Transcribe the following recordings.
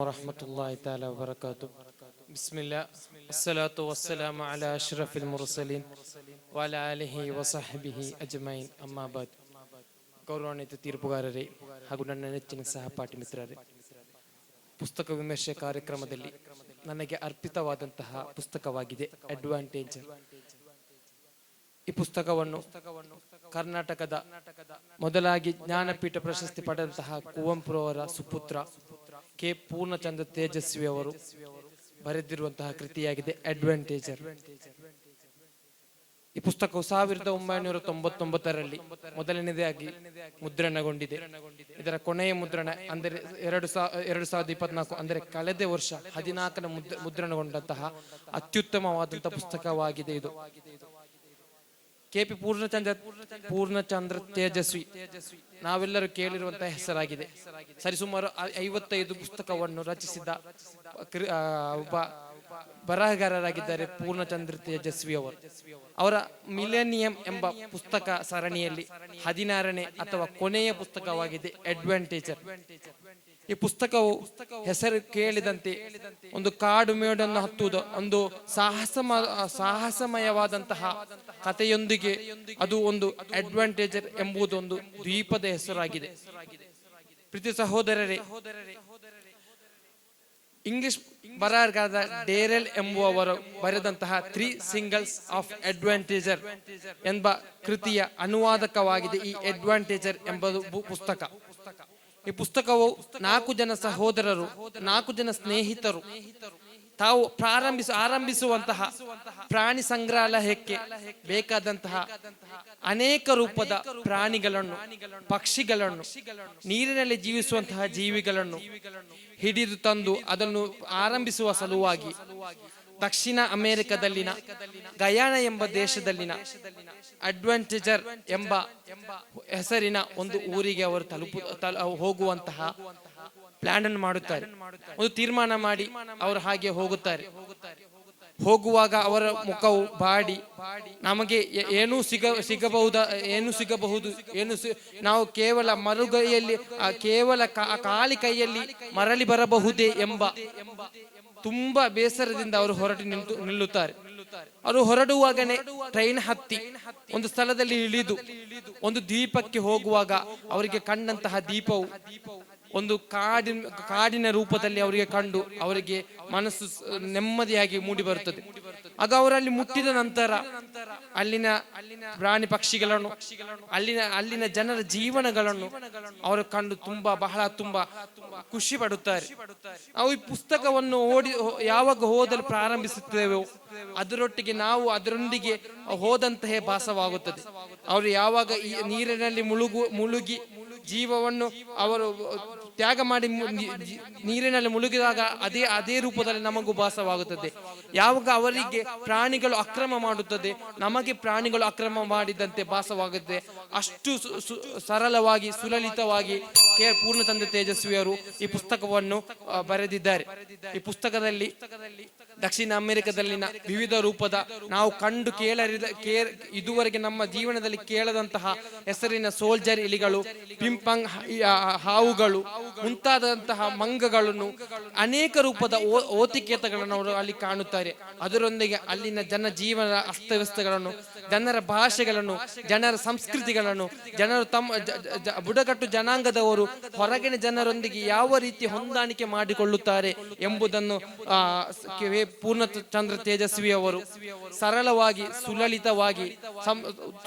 warahmatullahi taala wabarakatuh. Bismillah. Assalatu wassalamu ala ashrafil mursalin wa ala alihi wa sahbihi ajmain. Amma ba'd. ಗೌರವಾನ್ವಿತ ತೀರ್ಪುಗಾರರೇ ಹಾಗೂ ನನ್ನ ನೆಚ್ಚಿನ ಸಹಪಾಠಿ ಮಿತ್ರರೇ, ಪುಸ್ತಕ ವಿಮರ್ಶೆ ಕಾರ್ಯಕ್ರಮದಲ್ಲಿ ನನಗೆ ಅರ್ಪಿತವಾದಂತಹ ಪುಸ್ತಕವಾಗಿದೆ ಅಡ್ವಾಂಟೇಜ್. ಈ ಪುಸ್ತಕವನ್ನು ಕರ್ನಾಟಕದ ಮೊದಲಾಗಿ ಜ್ಞಾನಪೀಠ ಪ್ರಶಸ್ತಿ ಪಡೆದಂತಹ ಕುವೆಂಪುರವರ ಸುಪುತ್ರ ಕೆ ಪೂರ್ಣಚಂದ್ರ ತೇಜಸ್ವಿ ಅವರು ಬರೆದಿರುವಂತಹ ಕೃತಿಯಾಗಿದೆ ಅಡ್ವಾಂಟೇಜರ್. ಈ ಪುಸ್ತಕವು 1999ರಲ್ಲಿ ಮೊದಲನೇದಾಗಿ ಮುದ್ರಣಗೊಂಡಿದೆ. ಇದರ ಕೊನೆಯ ಮುದ್ರಣ ಅಂದರೆ 2024 ಅಂದರೆ ಕಳೆದ ವರ್ಷ 14ನೇ ಮುದ್ರಣಗೊಂಡಂತಹ ಅತ್ಯುತ್ತಮವಾದಂತಹ ಪುಸ್ತಕವಾಗಿದೆ ಇದು. ಕೆಪಿ ಪೂರ್ಣಚಂದ್ರ ತೇಜಸ್ವಿ ನಾವೆಲ್ಲರೂ ಕೇಳಿರುವಂತಹ ಹೆಸರಾಗಿದೆ. ಸರಿಸುಮಾರು 55 ಪುಸ್ತಕವನ್ನು ರಚಿಸಿದ ಒಬ್ಬ ಬರಹಗಾರರಾಗಿದ್ದಾರೆ ಪೂರ್ಣಚಂದ್ರ ತೇಜಸ್ವಿ ಅವರು. ಅವರ ಮಿಲೇನಿಯಂ ಎಂಬ ಪುಸ್ತಕ ಸರಣಿಯಲ್ಲಿ 16ನೇ ಅಥವಾ ಕೊನೆಯ ಪುಸ್ತಕವಾಗಿದೆ ಅಡ್ವಾಂಟೇಜರ್. ಈ ಪುಸ್ತಕವು ಹೆಸರು ಕೇಳಿದಂತೆ ಒಂದು ಕಾಡು ಮೇಡನ್ನು ಹತ್ತುವುದು, ಒಂದು ಸಾಹಸಮಯವಾದಂತಹ ಕಥೆಯೊಂದಿಗೆ ಅದು ಒಂದು ಅಡ್ವಾಂಟೇಜರ್ ಎಂಬುದು ಒಂದು ದ್ವೀಪದ ಹೆಸರಾಗಿದೆ. ಪ್ರೀತಿ ಸಹೋದರರೇ, ಇಂಗ್ಲಿಷ್ ಬರಹಗಾರ ಡೇರೆಲ್ ಎಂಬುವವರು ಬರೆದಂತಹ 3 Singles ಆಫ್ ಅಡ್ವಾಂಟೇಜರ್ ಎಂಬ ಕೃತಿಯ ಅನುವಾದಕವಾಗಿದೆ ಈ ಅಡ್ವಾಂಟೇಜರ್ ಎಂಬುದು ಪುಸ್ತಕ. ಈ ಪುಸ್ತಕವು 4 ಜನ ಸಹೋದರರು, 4 ಜನ ಸ್ನೇಹಿತರು ತಾವು ಆರಂಭಿಸುವಂತಹ ಪ್ರಾಣಿ ಸಂಗ್ರಹಾಲಯಕ್ಕೆ ಬೇಕಾದಂತಹ ಅನೇಕ ರೂಪದ ಪ್ರಾಣಿಗಳನ್ನು, ಪಕ್ಷಿಗಳನ್ನು, ನೀರಿನಲ್ಲಿ ಜೀವಿಸುವಂತಹ ಜೀವಿಗಳನ್ನು ಹಿಡಿದು ತಂದು ಅದನ್ನು ಆರಂಭಿಸುವ ಸಲುವಾಗಿ ದಕ್ಷಿಣ ಅಮೆರಿಕದಲ್ಲಿನ ಗಯಾನ ಎಂಬ ದೇಶದಲ್ಲಿನ ಅಡ್ವಾಂಟೇಜರ್ ಎಂಬ ಹೆಸರಿನ ಒಂದು ಊರಿಗೆ ಅವರು ಹೋಗುವಂತಹ ಪ್ಲಾನ್ ಅನ್ನು ಮಾಡುತ್ತಾರೆ. ಒಂದು ತೀರ್ಮಾನ ಮಾಡಿ ಅವರು ಹಾಗೆ ಹೋಗುತ್ತಾರೆ. ಹೋಗುವಾಗ ಅವರ ಮುಖವು ಬಾಡಿ ನಮಗೆ ಏನು ಸಿಗಬಹುದು, ನಾವು ಕೇವಲ ಮರುಗೈಯಲ್ಲಿ ಕೇವಲ ಖಾಲಿ ಕೈಯಲ್ಲಿ ಮರಳಿ ಬರಬಹುದೇ ಎಂಬ ತುಂಬಾ ಬೇಸರದಿಂದ ಅವರು ನಿಲ್ಲುತ್ತಾರೆ. ಅವರು ಹೊರಡುವಾಗನೇ ಟ್ರೈನ್ ಹತ್ತಿ ಒಂದು ಸ್ಥಳದಲ್ಲಿ ಇಳಿದು ಒಂದು ದ್ವೀಪಕ್ಕೆ ಹೋಗುವಾಗ ಅವರಿಗೆ ಕಂಡಂತಹ ದೀಪವು ಒಂದು ಕಾಡಿನ ರೂಪದಲ್ಲಿ ಅವರಿಗೆ ಕಂಡು ಅವರಿಗೆ ಮನಸ್ಸು ನೆಮ್ಮದಿಯಾಗಿ ಮೂಡಿ ಬರುತ್ತದೆ. ಆಗ ಅವರಲ್ಲಿ ಮುಟ್ಟಿದ ನಂತರ ಅಲ್ಲಿನ ಪ್ರಾಣಿ ಪಕ್ಷಿಗಳನ್ನು, ಅಲ್ಲಿನ ಜನರ ಜೀವನಗಳನ್ನು ಅವರು ಕಂಡು ಬಹಳ ಖುಷಿ ಪಡುತ್ತಾರೆ. ನಾವು ಈ ಪುಸ್ತಕವನ್ನು ಯಾವಾಗ ಓದಲು ಪ್ರಾರಂಭಿಸುತ್ತೇವೋ ಅದರೊಟ್ಟಿಗೆ ನಾವು ಅದರೊಂದಿಗೆ ಹೋದಂತಹ ಭಾಸವಾಗುತ್ತದೆ. ಅವರು ಯಾವಾಗ ಈ ನೀರಿನಲ್ಲಿ ಮುಳುಗಿ ಜೀವವನ್ನು ಅವರು ತ್ಯಾಗ ಮಾಡಿ ನೀರಿನಲ್ಲಿ ಮುಳುಗಿದಾಗ ಅದೇ ರೂಪದಲ್ಲಿ ನಮಗೂ ಭಾಸವಾಗುತ್ತದೆ. ಯಾವಾಗ ಅವರಿಗೆ ಪ್ರಾಣಿಗಳು ಅಕ್ರಮ ಮಾಡುತ್ತದೆ, ನಮಗೆ ಪ್ರಾಣಿಗಳು ಅಕ್ರಮ ಮಾಡಿದಂತೆ ಭಾಸವಾಗುತ್ತದೆ. ಅಷ್ಟು ಸರಳವಾಗಿ ಸುಲಲಿತವಾಗಿ ಕೆ ಪೂರ್ಣಚಂದ್ರ ತೇಜಸ್ವಿಯವರು ಈ ಪುಸ್ತಕವನ್ನು ಬರೆದಿದ್ದಾರೆ. ಈ ಪುಸ್ತಕದಲ್ಲಿ ದಕ್ಷಿಣ ಅಮೆರಿಕದಲ್ಲಿನ ವಿವಿಧ ರೂಪದ ನಾವು ಕಂಡು ಇದುವರೆಗೆ ನಮ್ಮ ಜೀವನದಲ್ಲಿ ಕೇಳದಂತಹ ಹೆಸರಿನ ಸೋಲ್ಜರ್ ಇಲಿಗಳು, ಪಿಂಪಂಗ್ ಹಾವುಗಳು ಮುಂತಾದಂತಹ ಮಂಗಗಳನ್ನು, ಅನೇಕ ರೂಪದ ಓತಿಕೇತಗಳನ್ನು ಅವರು ಅಲ್ಲಿ ಕಾಣುತ್ತಾರೆ. ಅದರೊಂದಿಗೆ ಅಲ್ಲಿನ ಜನಜೀವನ ಅಸ್ತವ್ಯಸ್ತಗಳನ್ನು, ಜನರ ಭಾಷೆಗಳನ್ನು, ಜನರ ಸಂಸ್ಕೃತಿಗಳನ್ನು, ಜನರು ತಮ್ಮ ಬುಡಕಟ್ಟು ಜನಾಂಗದವರು ಹೊರಗಿನ ಜನರೊಂದಿಗೆ ಯಾವ ರೀತಿ ಹೊಂದಾಣಿಕೆ ಮಾಡಿಕೊಳ್ಳುತ್ತಾರೆ ಎಂಬುದನ್ನು ಪೂರ್ಣಚಂದ್ರ ತೇಜಸ್ವಿ ಅವರು ಸರಳವಾಗಿ ಸುಲಲಿತವಾಗಿ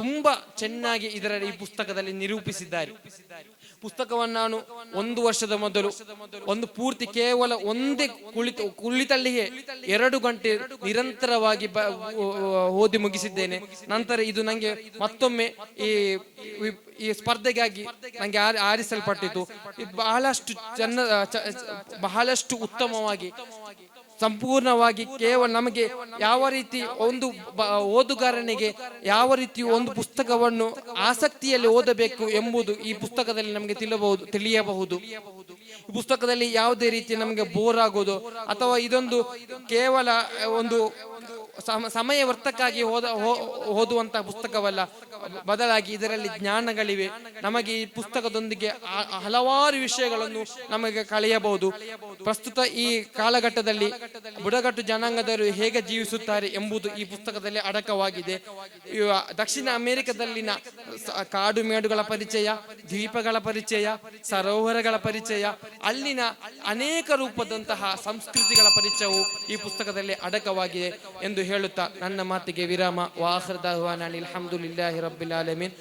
ತುಂಬಾ ಚೆನ್ನಾಗಿ ಈ ಪುಸ್ತಕದಲ್ಲಿ ನಿರೂಪಿಸಿದ್ದಾರೆ. ಪುಸ್ತಕವನ್ನು ನಾನು 1 ವರ್ಷದ ಮೊದಲು ಒಂದು ಪೂರ್ತಿ ಕೇವಲ ಒಂದೇ ಕುಳಿತಲ್ಲಿಯೇ 2 ಗಂಟೆ ನಿರಂತರವಾಗಿ ಓದಿ ಮುಗಿಸಿದ್ದೇನೆ. ನಂತರ ಇದು ನಂಗೆ ಮತ್ತೊಮ್ಮೆ ಈ ಸ್ಪರ್ಧೆಗಾಗಿ ನಂಗೆ ಆರಿಸಲ್ಪಟ್ಟಿತು. ಬಹಳಷ್ಟು ಉತ್ತಮವಾಗಿ ಸಂಪೂರ್ಣವಾಗಿ ಕೇವಲ ನಮಗೆ ಯಾವ ರೀತಿ ಒಂದು ಓದುಗಾರನಿಗೆ ಯಾವ ರೀತಿ ಒಂದು ಪುಸ್ತಕವನ್ನು ಆಸಕ್ತಿಯಲ್ಲಿ ಓದಬೇಕು ಎಂಬುದು ಈ ಪುಸ್ತಕದಲ್ಲಿ ನಮಗೆ ತಿಳಿಯಬಹುದು. ಈ ಪುಸ್ತಕದಲ್ಲಿ ಯಾವುದೇ ರೀತಿ ನಮಗೆ ಬೋರ್ ಆಗೋದು ಅಥವಾ ಇದೊಂದು ಕೇವಲ ಒಂದು ಸಮಯ ವ್ಯರ್ಥಕ್ಕಾಗಿ ಓದುವಂತಹ ಪುಸ್ತಕವಲ್ಲ. ಬದಲಾಗಿ ಇದರಲ್ಲಿ ಜ್ಞಾನಗಳಿವೆ. ನಮಗೆ ಈ ಪುಸ್ತಕದೊಂದಿಗೆ ಹಲವಾರು ವಿಷಯಗಳನ್ನು ನಮಗೆ ಕಳೆಯಬಹುದು. ಪ್ರಸ್ತುತ ಈ ಕಾಲಘಟ್ಟದಲ್ಲಿ ಬುಡಕಟ್ಟು ಜನಾಂಗದವರು ಹೇಗೆ ಜೀವಿಸುತ್ತಾರೆ ಎಂಬುದು ಈ ಪುಸ್ತಕದಲ್ಲಿ ಅಡಕವಾಗಿದೆ. ದಕ್ಷಿಣ ಅಮೆರಿಕದಲ್ಲಿನ ಕಾಡು ಮೇಡುಗಳ ಪರಿಚಯ, ದ್ವೀಪಗಳ ಪರಿಚಯ, ಸರೋವರಗಳ ಪರಿಚಯ, ಅಲ್ಲಿನ ಅನೇಕ ರೂಪದಂತಹ ಸಂಸ್ಕೃತಿಗಳ ಪರಿಚಯವು ಈ ಪುಸ್ತಕದಲ್ಲಿ ಅಡಕವಾಗಿದೆ ಎಂದು ಹೇಳುತ್ತಾ ನನ್ನ ಮಾತಿಗೆ ವಿರಾಮ. ವಾಖಿರ್ ದಅವಾನಾ ಅಲ್ಹಮ್ದುಲಿಲ್ಲಾಹಿ ರಬ್ಬಿಲ್ ಆಲಮೀನ್.